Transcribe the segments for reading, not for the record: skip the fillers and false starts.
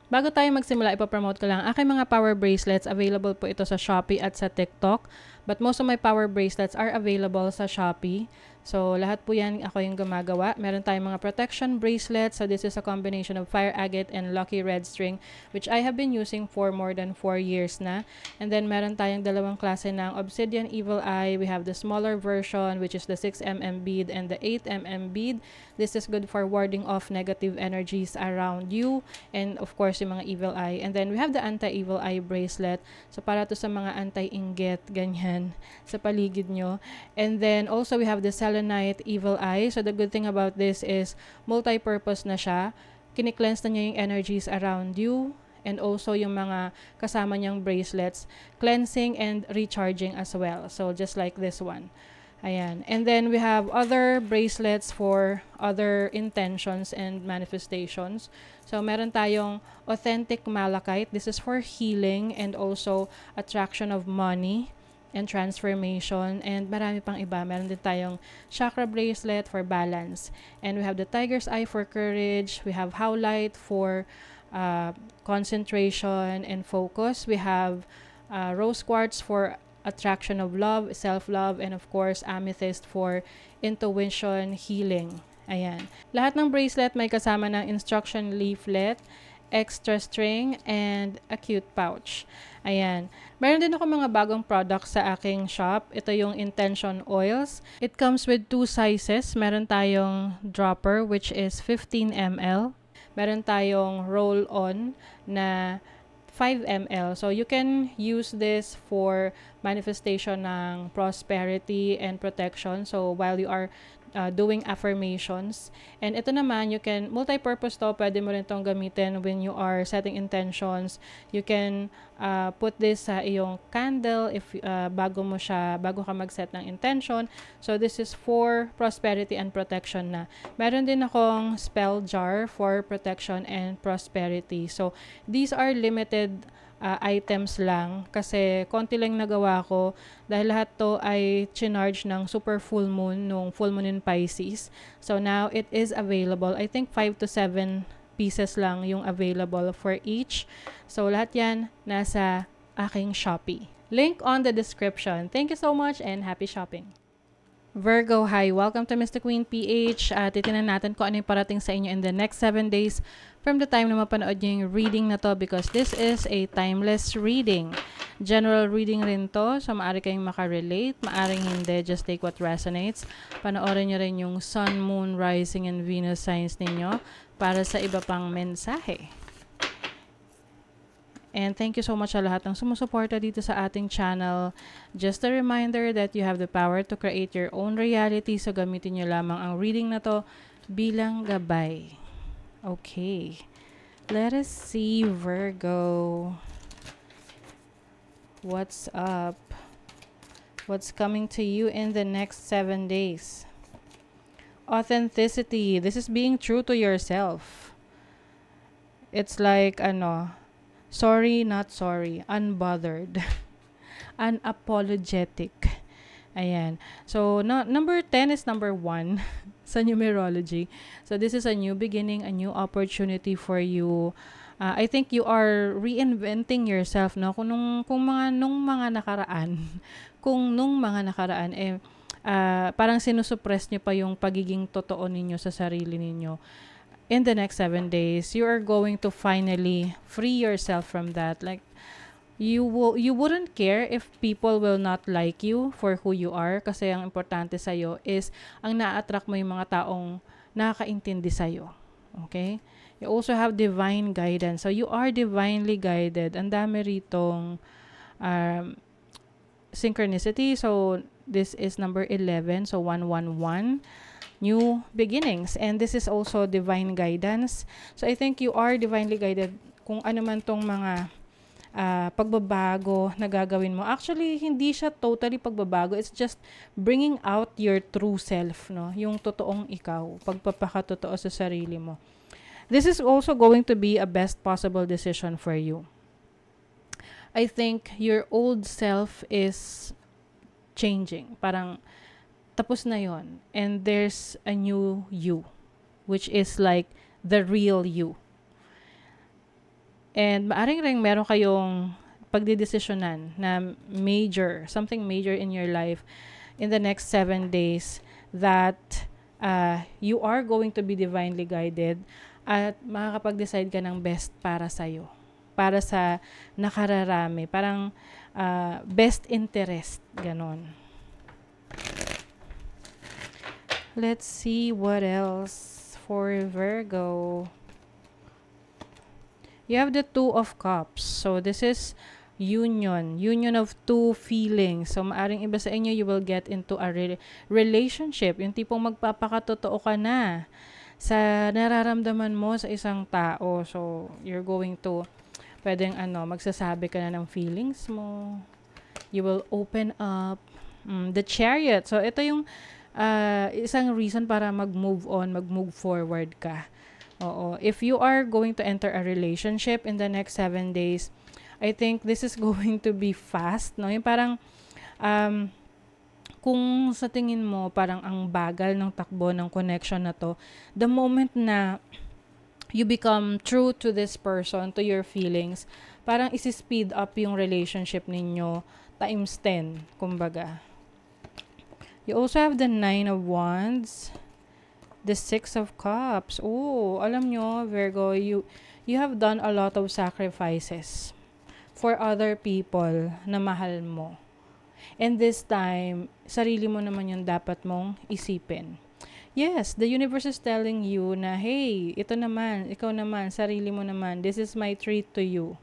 Bago tayo magsimula, ipapromote ko lang. Aking mga power bracelets, available po ito sa Shopee at sa TikTok. But most of my power bracelets are available sa Shopee. So, lahat po yan ako yung gumagawa. Meron tayong mga protection bracelets. So, this is a combination of fire agate and lucky red string, which I have been using for more than 4 years na. And then, meron tayong dalawang klase ng obsidian evil eye. We have the smaller version, which is the 6mm bead and the 8mm bead. This is good for warding off negative energies around you. And of course, yung mga evil eye. And then, we have the anti-evil eye bracelet. So, para to sa mga anti-inggit, ganyan, sa paligid nyo. And then, also, we have the selenite evil eye. So, the good thing about this is, multi-purpose na siya. Kini-cleanse na niya yung energies around you. And also, yung mga kasama niyang bracelets, cleansing and recharging as well. So, just like this one. Ayan. And then, we have other bracelets for other intentions and manifestations. So, meron tayong authentic malachite. This is for healing and also attraction of money and transformation. And marami pang iba. Meron din tayong chakra bracelet for balance. And we have the tiger's eye for courage. We have howlite for concentration and focus. We have rose quartz for attraction of love, self-love, and of course, amethyst for intuition, healing. Ayan. Lahat ng bracelet may kasama ng instruction leaflet, extra string, and a cute pouch. Ayan. Meron din ako mga bagong products sa aking shop. Ito yung Intention Oils. It comes with 2 sizes. Meron tayong dropper, which is 15 ml. Meron tayong roll-on na 5 ml. So, you can use this for manifestation ng prosperity and protection. So, while you are doing affirmations. And ito naman, you can, multi-purpose to, pwede mo rin itong gamitin when you are setting intentions. You can put this sa iyong candle if bago ka mag-set ng intention. So, this is for prosperity and protection na. Meron din akong spell jar for protection and prosperity. So, these are limited items lang kasi konti lang nagawa ko dahil lahat to ay chinarge ng super full moon nung full moon in Pisces. So now it is available. I think 5 to 7 pieces lang yung available for each. So lahat yan nasa aking Shopee. Link on the description. Thank you so much and happy shopping. Virgo, hi. Welcome to Mystic Queen PH. Titinan natin kung ano yung parating sa inyo in the next 7 days from the time na mapanood nyo yung reading na to because this is a timeless reading. General reading rin to, so maaari kayong makarelate, maaring hindi, just take what resonates. Panoorin nyo rin yung Sun, Moon, Rising, and Venus signs ninyo para sa iba pang mensahe. And thank you so much sa lahat ng sumusuporta dito sa ating channel. Just a reminder that you have the power to create your own reality. So gamitin nyo lamang ang reading na to bilang gabay. Okay. Let us see, Virgo. What's up? What's coming to you in the next 7 days? Authenticity. This is being true to yourself. It's like, sorry, not sorry. Unbothered. Unapologetic. Ayan. So, number 10 is number 1 sa numerology. So, this is a new beginning, a new opportunity for you. I think you are reinventing yourself, no? Kung nung mga nakaraan, parang sinusuppress nyo pa yung pagiging totoo ninyo sa sarili ninyo. In the next 7 days, you are going to finally free yourself from that. Like, you wouldn't care if people will not like you for who you are kasi ang importante sa'yo is ang na-attract mo yung mga taong nakakaintindi sa'yo. Okay? You also have divine guidance. So, you are divinely guided. Ang dami ritong synchronicity. So, this is number 11. So, 111. New beginnings. And this is also divine guidance. So, I think you are divinely guided kung ano man tong mga pagbabago na gagawin mo. Actually, hindi siya totally pagbabago. It's just bringing out your true self, no? Yung totoong ikaw. Pagpapakatotoo sa sarili mo. This is also going to be a best possible decision for you. I think your old self is changing. Parang tapos na yon, and there's a new you, which is like the real you. And maaring ring meron kayong pagdidesisyonan na major, something major in your life in the next 7 days that you are going to be divinely guided at makakapag-decide ka ng best para sa'yo. Para sa nakararami. Parang best interest. Ganon. Let's see what else for Virgo. You have the Two of Cups. So, this is union. Union of two feelings. So, maaring iba sa inyo, you will get into a relationship. Yung tipong magpapakatotoo ka na sa nararamdaman mo sa isang tao. So, you're going to, pwedeng magsasabi ka na ng feelings mo. You will open up. The Chariot. So, ito yung isang reason para mag-move on, mag-move forward ka. Oo. If you are going to enter a relationship in the next 7 days, I think this is going to be fast, no? Yung parang, kung sa tingin mo, parang ang bagal ng takbo ng connection na to, the moment na you become true to this person, to your feelings, parang isi-speed up yung relationship ninyo times 10, kumbaga. You also have the 9 of Wands, the 6 of Cups. Oh, alam nyo, Virgo, you have done a lot of sacrifices for other people na mahal mo. And this time, sarili mo naman yung dapat mong isipin. Yes, the universe is telling you na, hey, ito naman, ikaw naman, sarili mo naman, this is my treat to you.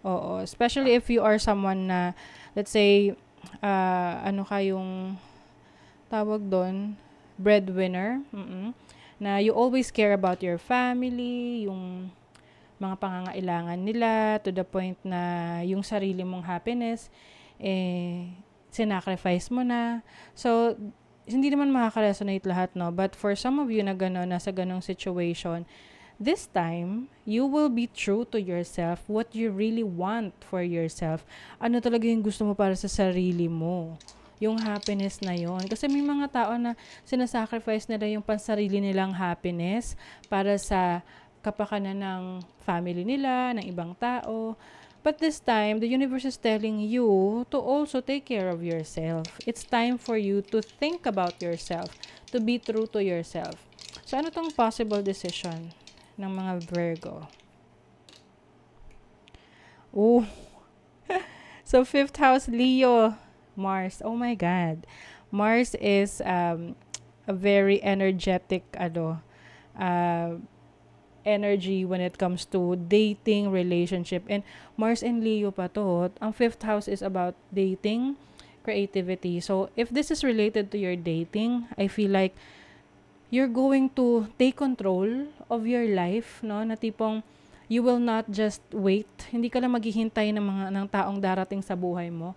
Oo, especially if you are someone na, let's say, kayong tawag doon, breadwinner, na you always care about your family, yung mga pangangailangan nila, to the point na yung sarili mong happiness, sinacrifice mo na. So, hindi naman makaka-resonate lahat, no? But for some of you na nasa ganong situation, this time, you will be true to yourself, what you really want for yourself. Ano talaga yung gusto mo para sa sarili mo? Yung happiness na yon. Kasi may mga tao na sinasacrifice nila yung pansarili nilang happiness para sa kapakanan ng family nila, ng ibang tao. But this time, the universe is telling you to also take care of yourself. It's time for you to think about yourself, to be true to yourself. So, ano tong possible decision ng mga Virgo? Oh. So, 5th house, Leo. Mars. Oh my God. Mars is a very energetic energy when it comes to dating, relationship. And Mars and Leo pa to. Ang 5th house is about dating, creativity. So, if this is related to your dating, I feel like you're going to take control of your life, no? Na tipong you will not just wait. Hindi ka lang maghihintay ng taong darating sa buhay mo.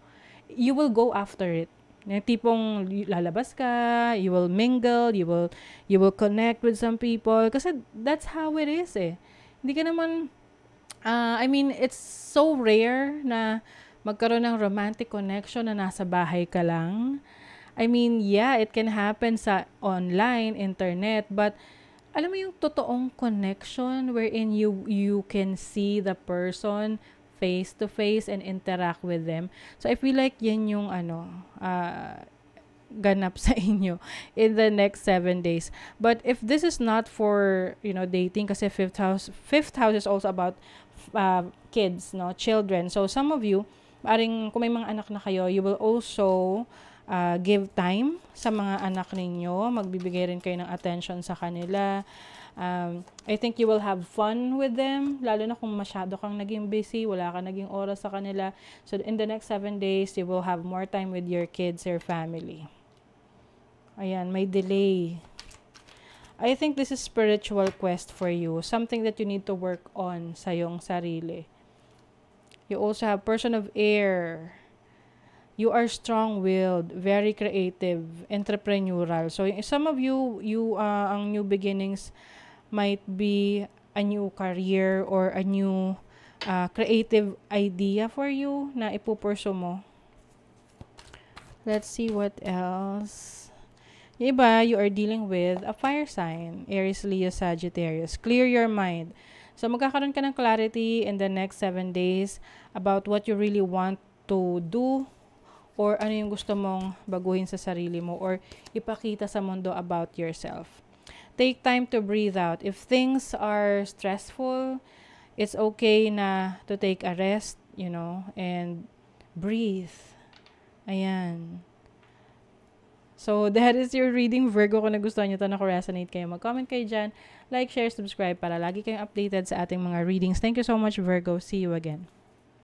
You will go after it. Yung tipong lalabas ka, you will mingle, you will connect with some people kasi that's how it is eh. Hindi ka naman I mean, it's so rare na magkaroon ng romantic connection na nasa bahay ka lang. I mean, yeah, it can happen sa online, internet, but alam mo yung totoong connection wherein you can see the person face to face and interact with them. So I feel like yan yung ganap sa inyo in the next 7 days. But if this is not for, dating, kasi fifth house is also about kids, no, children. So some of you, kung may mga anak na kayo, you will also give time sa mga anak ninyo. Magbibigay rin kayo ng attention sa kanila. I think you will have fun with them, lalo na kung masyado kang naging busy, wala ka naging oras sa kanila. So, in the next 7 days, you will have more time with your kids, your family. Ayan, may delay. I think this is spiritual quest for you, something that you need to work on sa iyong sarili. You also have person of air. You are strong-willed, very creative, entrepreneurial. So, some of you ang new beginnings might be a new career or a new creative idea for you na ipupurso mo. Let's see what else. Yung iba, you are dealing with a fire sign, Aries, Leo, Sagittarius. Clear your mind. So, magkakaroon ka ng clarity in the next 7 days about what you really want to do or ano yung gusto mong baguhin sa sarili mo or ipakita sa mundo about yourself. Take time to breathe out. If things are stressful, it's okay na to take a rest, and breathe. Ayan. So, that is your reading, Virgo. Kung nagustuhan nyo ito, naku-resonate kayo, mag-comment kayo dyan. Like, share, subscribe para lagi kayong updated sa ating mga readings. Thank you so much, Virgo. See you again.